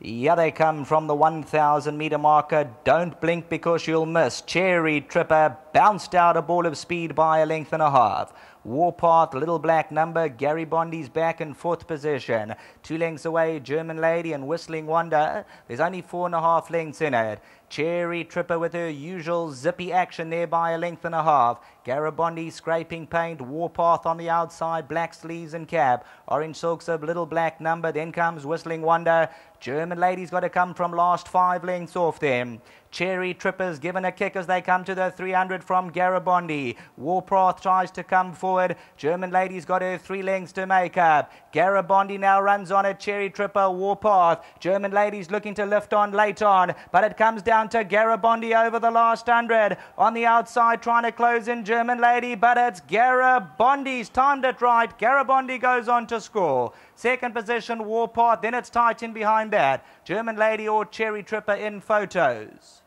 Yeah, they come from the 1,000 meter marker. Don't blink because you'll miss. Cherry Tripper bounced out a ball of speed by a length and a half. Warpath, Little Black Number, Garibondy's back in fourth position. 2 lengths away, German Lady and Whistling Wonder. There's only 4.5 lengths in it. Cherry Tripper with her usual zippy action there by a length and a half. Garibondy scraping paint. Warpath on the outside, black sleeves and cap. Orange Silks of Little Black Number. Then comes Whistling Wonder. German Lady's got to come from last 5 lengths off them. Cherry Tripper's given a kick as they come to the 300 from Garibondy. Warpath tries to come forward. German Lady's got her 3 lengths to make up. Garibondy now runs on it. Cherry Tripper, Warpath. German Lady's looking to lift on late on, but it comes down to Garibondy over the last 100. On the outside trying to close in German Lady, but it's Garibondy's timed it right. Garibondy goes on to score. Second position, Warpath. Then it's tight in behind that. German Lady or Cherry Tripper in photos.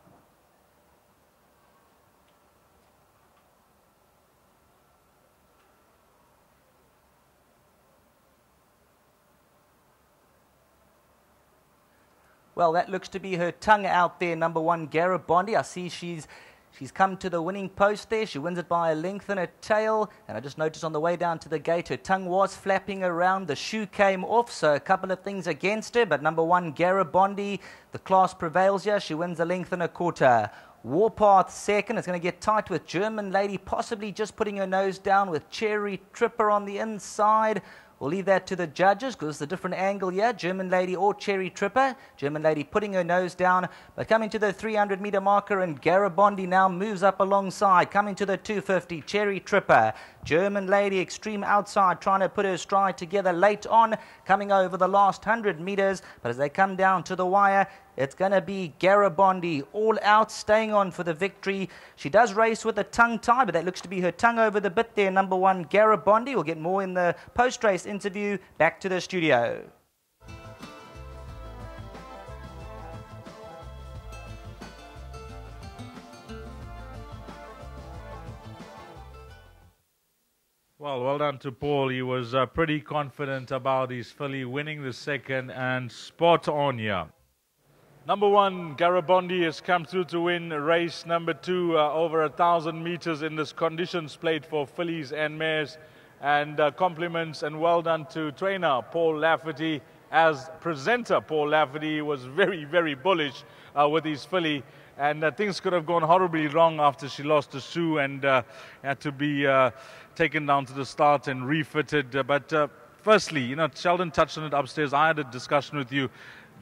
Well, that looks to be her tongue out there, number 1, Garibondy. I see she's come to the winning post there. She wins it by a length and a tail. And I just noticed on the way down to the gate, her tongue was flapping around. The shoe came off, so a couple of things against her. But number 1, Garibondy, the class prevails here. She wins a length and a quarter. Warpath second. It's going to get tight with German Lady, possibly just putting her nose down with Cherry Tripper on the inside. We'll leave that to the judges because it's a different angle here. German Lady or Cherry Tripper. German Lady putting her nose down. But coming to the 300 meter marker, and Garibondy now moves up alongside. Coming to the 250, Cherry Tripper. German Lady extreme outside, trying to put her stride together late on. Coming over the last 100 meters. But as they come down to the wire, it's going to be Garibondy all out, staying on for the victory. She does race with a tongue tie, but that looks to be her tongue over the bit there. Number 1, Garibondy. We'll get more in the post-race interview. Back to the studio. Well done to Paul. He was pretty confident about his filly winning the second and spot on here. Number 1, Garibondy has come through to win race number 2, over 1,000 meters in this conditions played for fillies and mares. And compliments and well done to trainer Paul Lafferty. As presenter, Paul Lafferty was very, very bullish with his filly. And things could have gone horribly wrong after she lost the shoe and had to be taken down to the start and refitted. But firstly, you know, Sheldon touched on it upstairs. I had a discussion with you.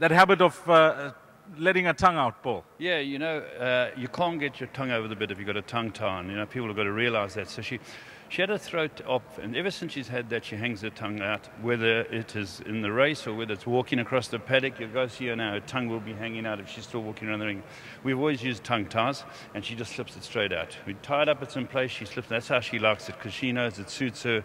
That habit of letting a tongue out, Paul. Yeah, you know, you can't get your tongue over the bit if you've got a tongue tie on. You know, people have got to realize that. So she had her throat up, and ever since she's had that, she hangs her tongue out, whether it is in the race or whether it's walking across the paddock. You'll go see her now, her tongue will be hanging out if she's still walking around the ring. We've always used tongue ties, and she just slips it straight out. We tie it up, it's in place, she slips. That's how she likes it, because she knows it suits her,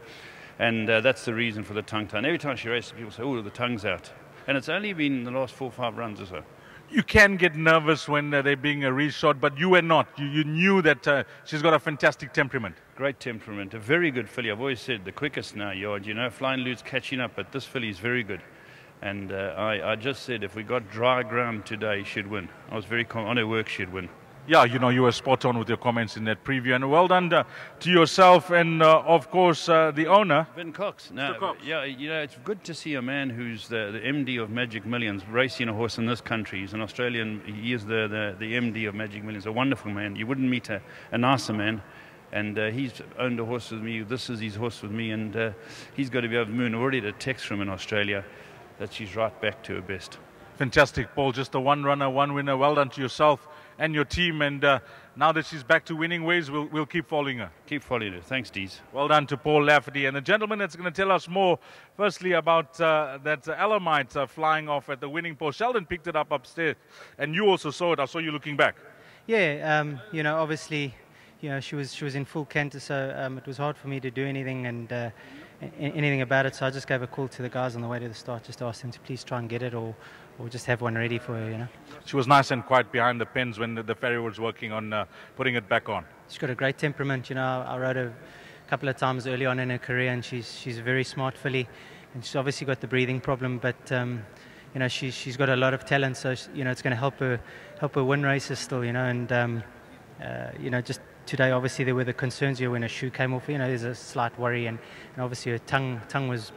and that's the reason for the tongue tie. And every time she races, people say, oh, the tongue's out. And it's only been the last 4 or 5 runs or so. You can get nervous when they're being reshot, but you were not. You knew that she's got a fantastic temperament. Great temperament, a very good filly. I've always said the quickest now, yard. You know, Flying Lute's catching up, but this filly is very good. And I just said if we got dry ground today, she'd win. I was very confident on her work, she'd win. Yeah, you know, you were spot on with your comments in that preview. And well done to yourself and, of course, the owner. Vin Cox. No, Cox. Yeah, you know, it's good to see a man who's the MD of Magic Millions racing a horse in this country. He's an Australian. He is the MD of Magic Millions, a wonderful man. You wouldn't meet a nicer man. And he's owned a horse with me. This is his horse with me. And he's got to be over the moon. Already had a text from him in Australia that she's right back to her best. Fantastic, Paul. Just a one runner, one winner. Well done to yourself and your team. And now that she's back to winning ways, we'll keep following her. Keep following her. Thanks, Dees. Well done to Paul Lafferty. And the gentleman that's going to tell us more, firstly, about that Elamite flying off at the winning pole. Sheldon picked it up upstairs, and you also saw it. I saw you looking back. Yeah, you know, obviously, you know, she was in full canter, so it was hard for me to do anything and anything about it. So I just gave a call to the guys on the way to the start, just to ask them to please try and get it, or just have one ready for her, you know. She was nice and quiet behind the pens when the ferry was working on putting it back on. She's got a great temperament, you know. I rode her a couple of times early on in her career, and she's a very smart filly, and she's obviously got the breathing problem, but you know, she's got a lot of talent, so you know, it's going to help her win races still, you know. And you know, just today, obviously there were the concerns here when her shoe came off. You know, there's a slight worry, and obviously her tongue was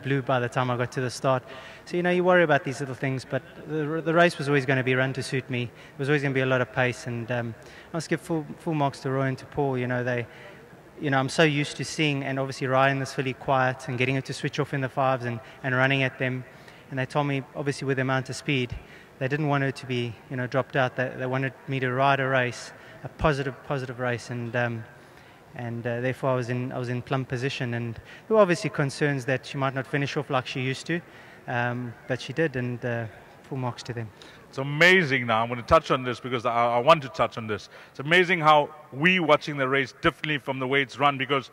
blue by the time I got to the start. So you know, you worry about these little things, but the race was always going to be run to suit me. There was always going to be a lot of pace, and I must give full marks to Roy and to Paul. You know, I'm so used to seeing and obviously riding this filly quiet and getting her to switch off in the fives and running at them. And they told me, obviously, with the amount of speed, they didn't want her to be, you know, dropped out. They wanted me to ride a race, a positive race, and therefore I was in plumb position. And there were obviously concerns that she might not finish off like she used to, but she did, and full marks to them. It's amazing now. I'm going to touch on this because I want to touch on this. It's amazing how we watching the race differently from the way it's run, because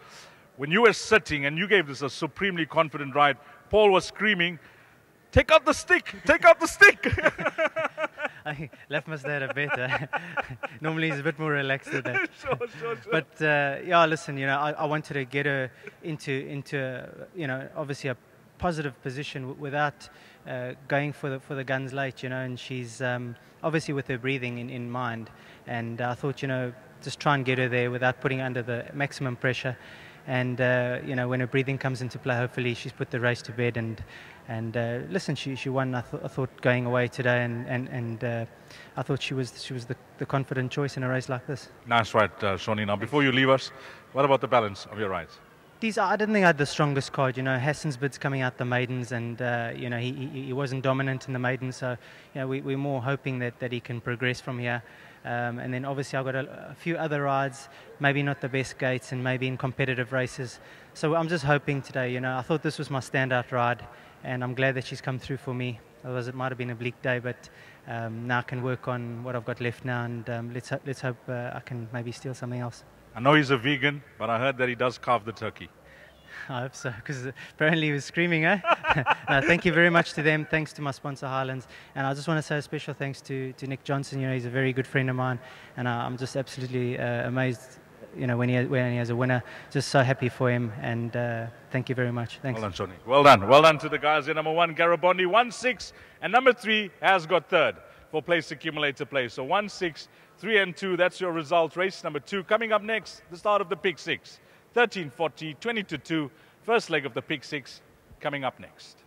when you were sitting and you gave this a supremely confident ride, Paul was screaming, "Take out the stick! Take out the stick!" I think Lef must have had a better. Normally he's a bit more relaxed with that. Sure. But yeah, listen, you know, I wanted to get her into you know, obviously a positive position without going for the guns late, you know. And she's obviously with her breathing in mind. And I thought, you know, just try and get her there without putting her under the maximum pressure. And you know, when her breathing comes into play, hopefully she's put the race to bed. And listen, she won. I thought going away today, and I thought she was the confident choice in a race like this. Nice ride, Shawnee. Now, before you leave us, what about the balance of your rides? I didn't think I had the strongest card. You know, Hassan's bid's coming out the maidens, and you know, he wasn't dominant in the maidens. So you know, we're more hoping that he can progress from here. And then obviously I've got a few other rides, maybe not the best gates, and maybe in competitive races. So I'm just hoping today. You know, I thought this was my standout ride, and I'm glad that she's come through for me. Otherwise it might have been a bleak day, but now I can work on what I've got left now, and let's hope I can maybe steal something else. I know he's a vegan, but I heard that he does carve the turkey. I hope so, because apparently he was screaming, eh? No, thank you very much to them. Thanks to my sponsor, Highlands. And I just want to say a special thanks to Nick Johnson. You know, he's a very good friend of mine. And I'm just absolutely amazed, you know, when he has a winner. Just so happy for him. And thank you very much. Thanks. Well done, Shawnee. Well done. Well done to the guys in number 1, GARIBONDY, 1-6. And number 3 has got third for place accumulator play. So 1-6, 3 and 2. That's your result. Race number 2. Coming up next, the start of the Pick 6. 13:40, 20-2, first leg of the Pick 6 coming up next.